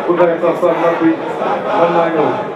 Udah sasar Nabi Melayu.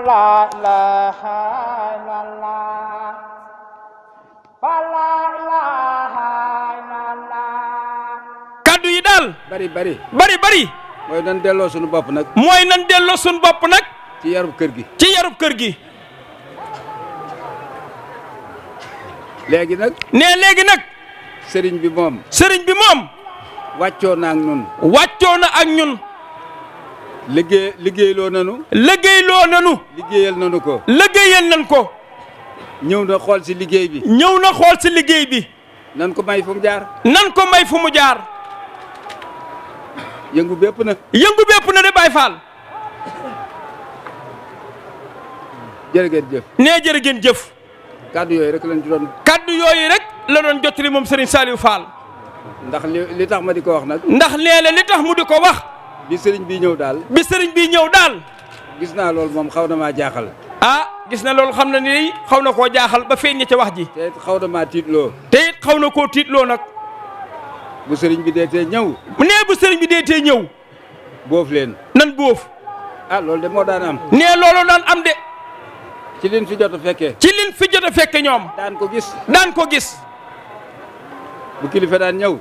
la ilaha illallah fa la ilaha illallah. kaddu yi daal bari mooy nan delloo suñu bopp nag ci yarub kër gi léegi nag sëriñ bi moom wàccoo na ak ñun liggéeyloo nanu liggéeyal nan ko ñëw na xool si liggéey bi nan ko may fu mu jaar yëngu bépp na de Baye Fall jërë ngeen jëf kaddu yooyu rek la doon jottali moom Serigne Saliou Fall ndax li tax ma di ko wax nag ndax li tax mu di ko wax bi sëriñ bi ñëw daal gis naa loolu moom xaw na maa jaaxal gis na loolu xam na ni xaw na koo jaaxal ba feeñ ca wax ji te it xaw na maa tiitloo xaw na koo tiitloo nag bu sëriñ bi deetee ñëw boof leen nan boof loolu de moo daan am loolu daan am de ci liñ fi jot a fekke ñoom daan ko gis bu kilifa daan ñëw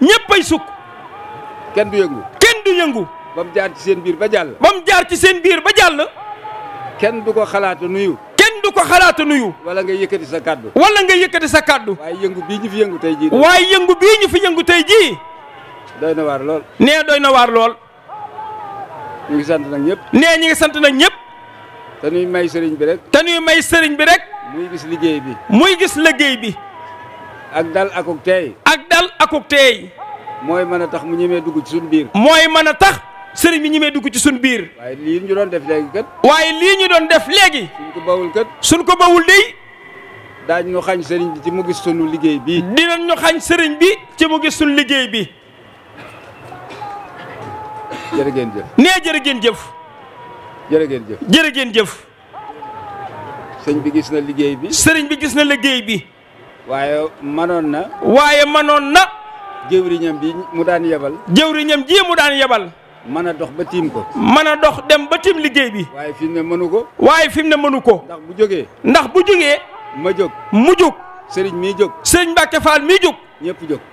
ñëppay sukk kenn du yëngu ba mu jaar ci seen biir ba jàll kenn du ko xalaata nuyu wala nga yëkkati sa kàddu waaye yëngu bii ñu fi yëngu tey jii doy na waar lool ñu ngi sant nag ñëpp te ñuy may sëriñ bi rek muy gis liggéey bi ak dal akuk teey mooy mën a tax mu ñemee dugg ci suñ biir sëriñ bi ñemee dugg ci suñ biir waaye lii ñu doon def léegi suñ ko bawul dey daañ ñu xañ sëriñ bi ci mu gis sunu liggéey bi dinañ ñu xañ sëriñ bi ci mu gis suñ liggéey bi jërë ngeen jëf sëriñ bi gis na liggéey bi waaye manoon na jëwriñam ji mu daan yebal mën a dox ba tiim ko dem ba tiim liggéey bi waaye fi mu ne mënu ko ndax bu jógee mu jóg sëriñ mii jóg sëriñ Mbacke Fall mii jóg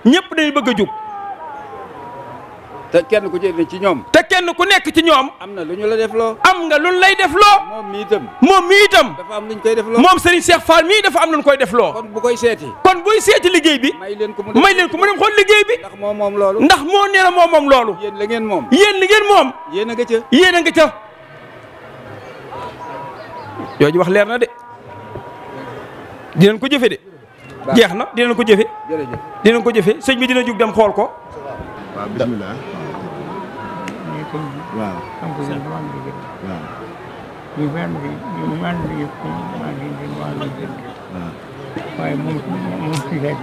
ñëpp dañuy bëgg a jóg te kenn ku nekk ci ñoom am na lu ñu la def loo moom mi itam dafa am lu ñu koy def loo moom Serigne Cheikh Fall mii dafa am lu ñu koy def loo kon buy seeti liggéey bi may leen ko mu dem xool liggéey bi ndax moo moom loolu nee na moom loolu yéen li ngeen moom yéen a nga ca yooyu wax leer na de dinañ ko jëfe de jeex na dinañ ko jëfe sëñ bi dina jug dem xool ko waaw bismillah waaw waaye moom si rek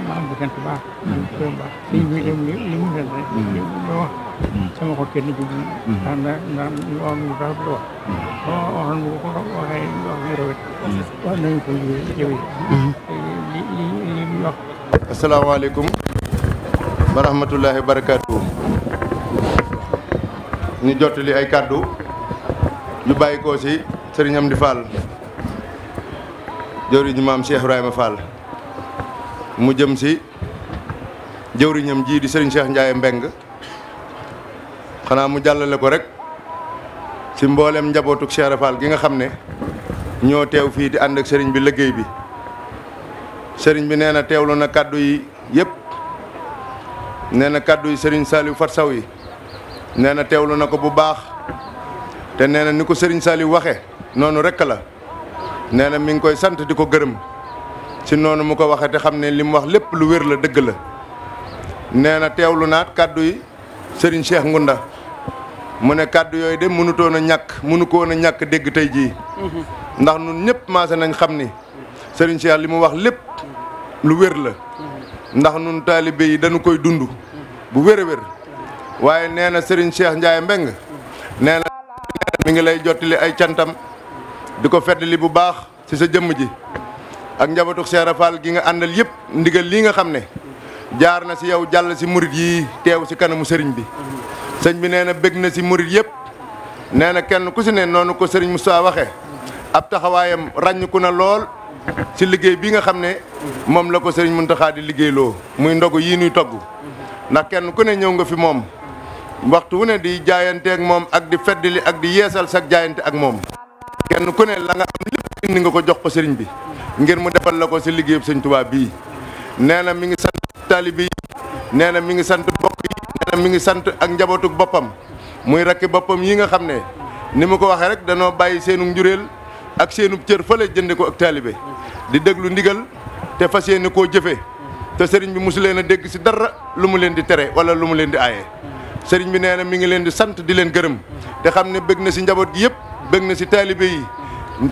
ma am bu sant baax gërëm baax sëñ bi dem li mu def rek ba wax sama xol kenn jóg ndax loolu lu tax lu wax waxoon bu ko waxee wax mu rafet wax nañu ko jëwe li mu wax asalaamaaleykum wa rahmatullahi wa barakaatu. ñu jottali ay kàddu yu bàyyi ko ci Serigne Amdi Fall jëwriñu maam Cheikh Ibrahima Fall mu jëm ci jëwriñam ji di Serigne Cheikh Ndiaye Mbeng xanaa mu jàllale ko rek ci mboolem njabootuk Cheikh Fall gi nga xam ne ñoo teew fii di ànd ak Serigne bi liggéey bi Serigne bi nee na teewlu na kàddu yi yëpp nee na kàddu yi Serigne Saliou Fat Saw yi nee na teewlu na ko bu baax te nee na ni ko Serigne Saliou waxe noonu rekk la nee na mi ngi koy sant di ko gërëm ci noonu mu ko waxe te xam ne li mu wax lépp lu wér la dëgg la nee na teewlu naat kàddu yi Serigne Cheikh Ngunda mu ne kàddu yooyu de mënu ko woon a ñàkk dégg tey jii ndax nun ñëpp maase nañ xam ni Serigne Cheikh li mu wax lépp lu wér la ndax nun taalibe yi dañu koy dund bu wér a wér waaye nee na Serigne Cheikh Ndiaye Mbeng nee na mi ngi lay jottali ay cantam di ko feddali bu baax ci sa jëmm ji ak njabootu Cheikh Fall gi nga àndal yëpp ndigal lii nga xam ne jaar na ci yow jàll ci murit yi teew ci kanamu sëriñ bi sëñ bi nee na bëgg na ci murit yëpp nee na kenn ku si ne noonu ko sëriñ Moussa waxe ab taxawaayam ràññiku na lool si liggéey bi nga xam ne moom la ko sëriñ Mountakha di liggéeyloo muy ndogu yii nuy togg ndax kenn ku ne ñëw nga fi moom waxtu wu ne di jaayanteeg moom ak di feddali ak di yeesal sag jaayante ak moom kenn ku ne la nga am lépp indi nga ko jox ko sëriñ bi ngir mu defal la ko si liggéeyub sëñ Tuubaa bii nee na mi ngi sant taalibe yi nee na mi ngi sant bokk yi nee na mi ngi sant ak njabootug boppam muy rakki boppam yi nga xam ne ni mu ko waxee rek danoo bàyyi seenu njuréel ak seenu cër fële jënde ko ak taalibe di déglu ndigal te fas yéene koo jëfe te sëriñ bi mosu leen a dégg si dara lu mu leen di tere wala lu mu leen di aaye sëriñ bi nee na mi ngi leen di sant di leen gërëm te xam ne bëgg na si njaboot gi yëpp bëgg na si taalibe yi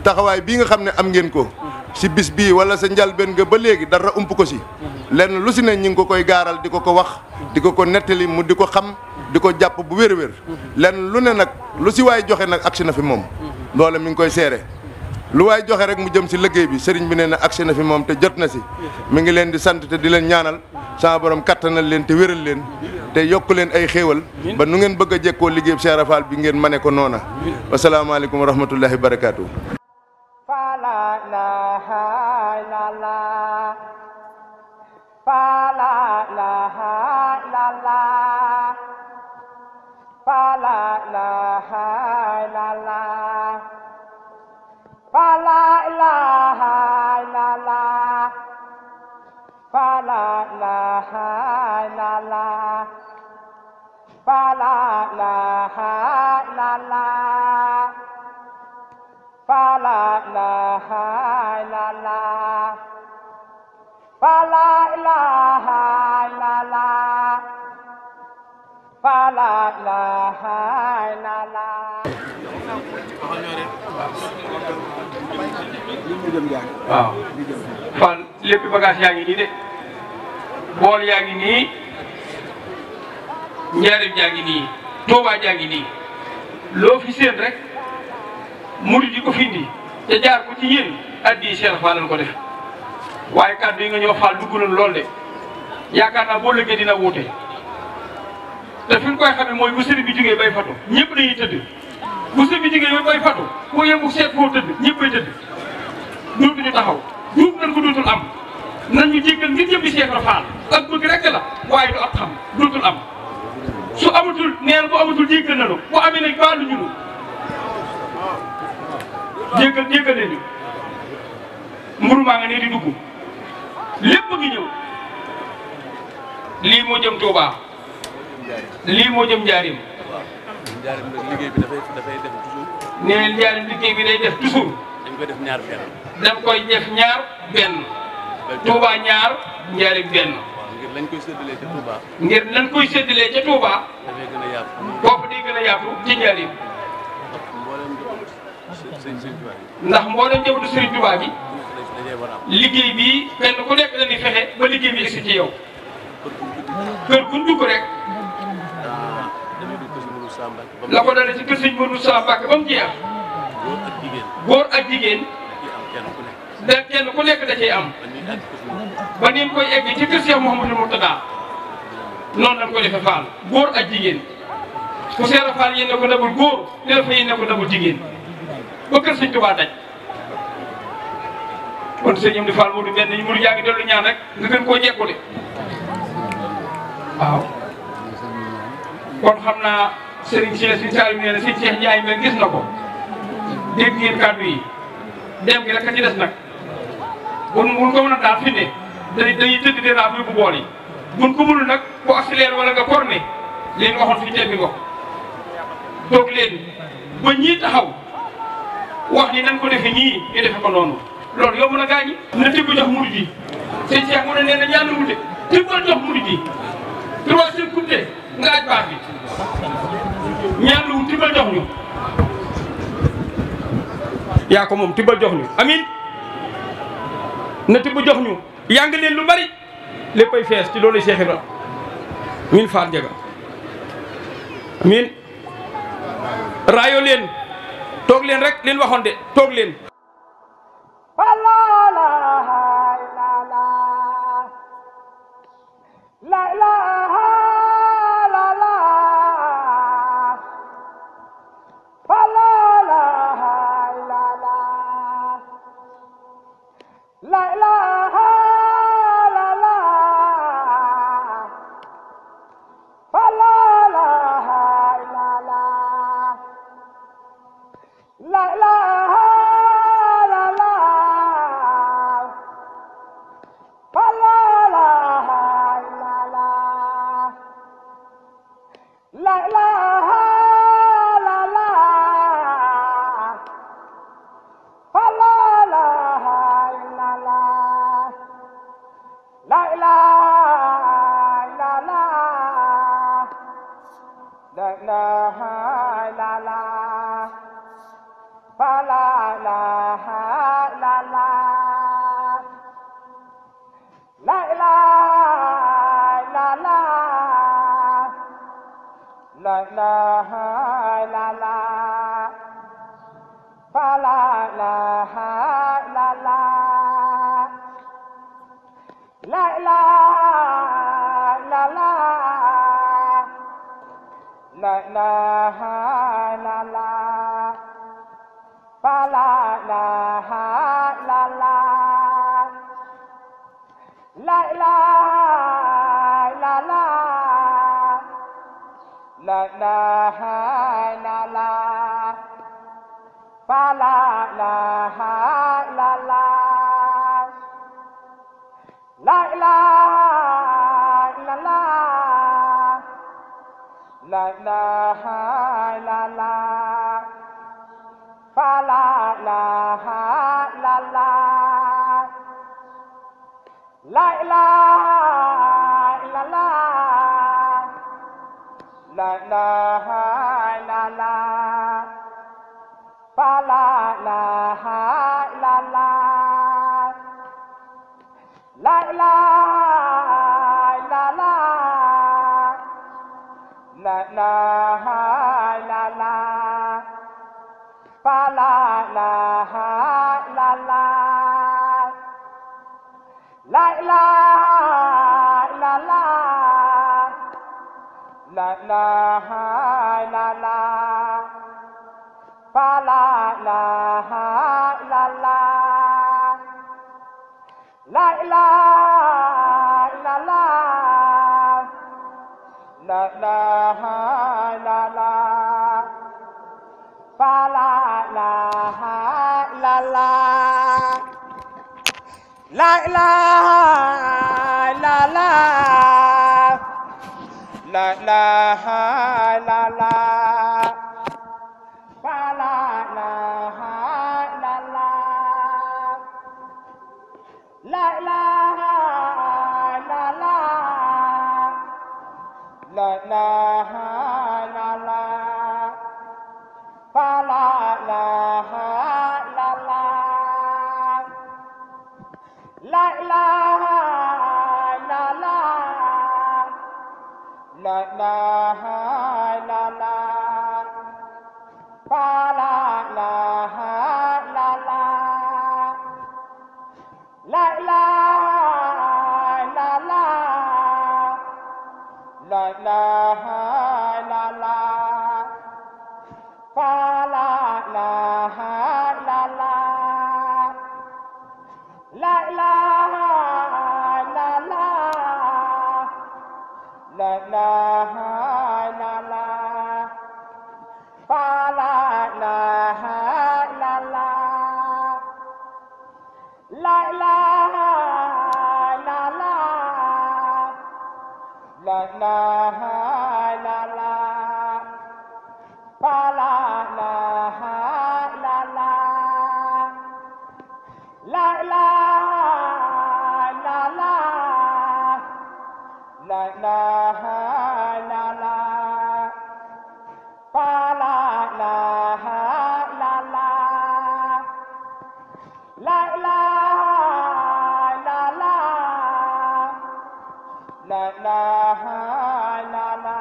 taxawaay bii nga xam ne am ngeen ko si bis bii wala sa njalbeen nga ba léegi dara ump ko si lenn lu si ne ñi ngi ko koy gaaral di ko ko wax di ko ko nettali mu di ko xam di ko jàpp bu wér a wér lenn lu ne nag lu si waay joxe nag agsi na fi moom loola mi ngi koy seere lu waay joxe rek mu jëm si liggéey bi sëriñ bi nee na agsi na fi moom te jot na si mi ngi leen di sant te di leen ñaanal sama borom kattanal leen te wéral leen te yokk leen ay xéewal ba nu ngeen bëgg a jekkoo liggéey bi Cheikh Ibra Fall bi ngeen mane ko noona wasalaamaaleykum wa rahmatullahi wa barakaatu. waaw Fall lépp bagage yaa ngi nii de bool yaa ngi nii njaareem jaa ngi nii Tuubaa jaa ngi nii loo fi seen rek murid yi ko fi indi te jaar ko ci yéen addi Cheikh Fall lañ ko def waaye kàddu yi nga ñëw Fall dugg nañ lool de yaakaar naa boo lëggee dina wuute te fi ñu koy xamee mooy bu sëriñ bi jógee bay fatu ñëpp dañuy tëdd bu sëriñ bi jógee bay fatu boo yëngu seet foo tëdd ñëpp bay tëdd dootuñu taxaw duub nañ ko dootul am nañ ñu jéggal ngir jëm di Cheikh Fall ak bëgg rek la waaye du ab xam dootul am su amatul neen bu amatul jéggal nañu bu amee nag baalu ñu jéggal leen ñu mburu maa nga ne di dugg lépp ngi ñëw lii moo jëm Touba lii moo jëm Njaarim nee Njaarim liggéey bi day def toujours dañ koy def ñaar benn Touba ñaar Njaarim benn ngir lañ koy séddalee ca Touba. ngir lañ koy séddalee ca Touba dafay gën a yaatu. foofu day gën a yaatu ci Njaarim ndax mboolem njabootu Serigne Touba bi liggéey bi benn ku nekk dañuy fexe ba liggéey bi egsi ci yow kër gu ñu dugg rek la ko dalee ci kër Sëñ Modou Moussa Mbacké ba mu jeex góor ak jigéen da kenn ku nekk da cay am ba ni koy egg ci kër Cheikh Mouhamadou Mourtada noonu lañ koy defee Fall góor ak jigéen ku seera Fall yéen ne ko dabul góor dina fa yéen ne ko dabul jigéen ba kër Sëñ Touba daj kon sëñ Amdi Fall Modou benn ñu yaa ngi dellu ñaan rek nga gën koo jekku de waaw kon xam naa Serigne Cheikh Serigne Saliou nee na Serigne Cheikh Ndiaye mel gis na ko dégg ngeen kàddu yi dem gi rek a ci des nag buñ ko mën a daal fi ne dañuy tëdd de raaf yóbbu bool yi buñ ko mënul nag bu accéléré wala nga corné leen waxoon fi tebbi ko toog leen ba ñii taxaw wax ni nañ ko defe nii ñu defe ko noonu loolu yomb na gaañi na tibb jox murid yi sëñ Cheikh mu ne nee na ñaanu wute tibbal jox murid yi troisième coupe nga aj baax bi ñaanu tibbal jox ñu yaa ko moom tibbal jox ñu amin na tibb jox ñu yaa ngi leen lu bari léppay fees ci loolu Cheikh Ibra min Fall Ndiaga min raayo leen toog leen rek leen waxoon de toog leen la la ilaha la la fa la ilaha illa la la ilaha illa la la ilaha illa la fa la ilaha illa la la ilaha illa la la ilaha illa la fa la ilaha illa la la ilaha illa la la ilaha illa la fa la ilaha illa la la ilaha illa la la ilaha illa la fa la ilaha illa la la ilaha illa la la ilaha illa la fa la ilaha illa la la ilaha illa la la ilaha illa la fa la ilaha illa la la ilaha illa la la ilaha illa la fa la ilaha illa la la ilaha illa la la ilaha illa la fa la ilaha illa la la ilaha illa la la ilaha illa la fa la ilaha illa la la ilaha illa la la ilaha illa la fa la ilaha illa la la ilaha illa la la ilaha illa la fa la ilaha illa la la ilaha illa la la ilaha illa la fa la ilaha illa la la ilaha illa la la ilaha illa la fa la ilaha illa la la ilaha illa la la ilaha illa la fa la ilaha illa la la ilaha illa la la ilaha illa la fa la ilaha illa la la ilaha illa la la ilaha illa la fa la ilaha illa la la ilaha illa la la ilaha illa la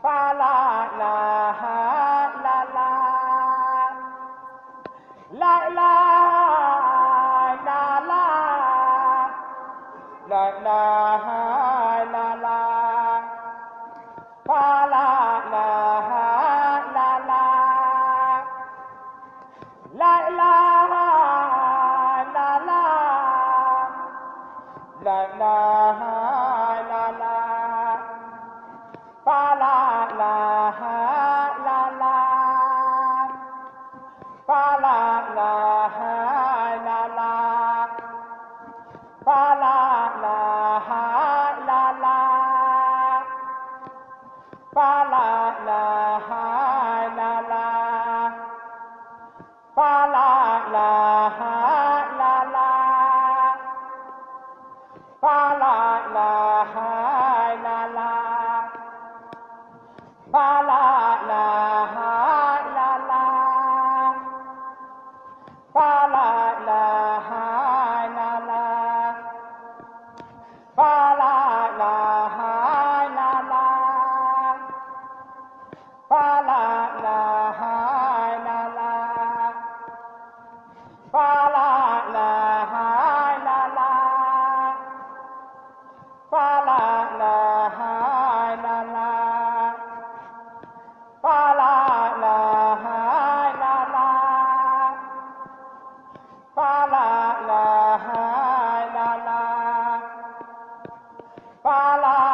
fa la ilaha illa la la ilaha illa la la ilaha illa la fa la ilaha illa la la ilaha illa la la ilaha illa la fa la ilaha illa la Fa la